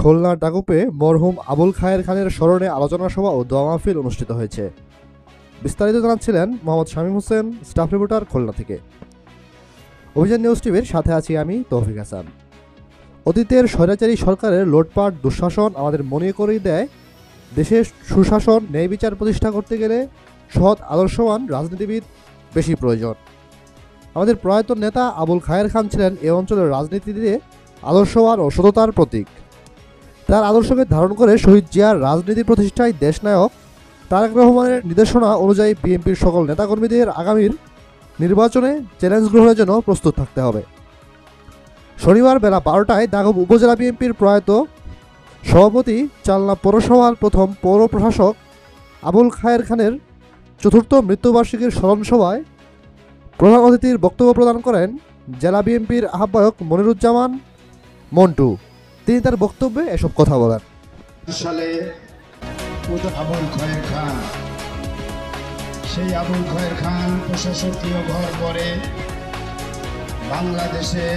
খুলনার ডাকুপে মরহুম আবুল খায়ের খানের স্মরণে আলোচনা সভা ও দোয়া মাহফিল অনুষ্ঠিত হয়েছে। বিস্তারিত জানাচ্ছিলেন মোহাম্মদ শামীম হোসেন, স্টাফ রিপোর্টার, খুলনা থেকে। অভিযান নিউজ টিভির সাথে আছি আমি, তৌফিক হাসান। অতীতের স্বৈরাচারী সরকারের লুটপাট দুঃশাসন আমাদের মনে করিয়ে দেয়, দেশের সুশাসন ন্যায় বিচার প্রতিষ্ঠা করতে গেলে সৎ আদর্শবান রাজনীতিবিদ বেশি প্রয়োজন। আমাদের প্রয়াত নেতা আবুল খায়ের খান ছিলেন এ অঞ্চলের রাজনীতিতে আদর্শবান ও সততার প্রতীক। তার আদর্শকে ধারণ করে শহীদ জিয়ার রাজনীতি প্রতিষ্ঠায় দেশনায়ক তারেক রহমানের নির্দেশনা অনুযায়ী বিএনপির সকল নেতাকর্মীদের আগামীর নির্বাচনে চ্যালেঞ্জ গ্রহণের জন্য প্রস্তুত থাকতে হবে। শনিবার বেলা 12টায় দাগব উপজেলা বিএনপির প্রয়াত সভাপতি, চালনা পৌরসভার প্রথম পৌর প্রশাসক আবুল খায়ের খানের চতুর্থ মৃত্যুবার্ষিকীর স্মরণ সভায় প্রধান অতিথির বক্তব্য প্রদান করেন জেলা বিএনপির আহ্বায়ক মনিরুজ্জামান মন্টু। তিনি তার বক্তব্যে এসব কথা বলেন। সালে আবুল খায়ের খান, সেই আবুল খায়ের খান প্রশাসকীয় ঘর করে বাংলাদেশে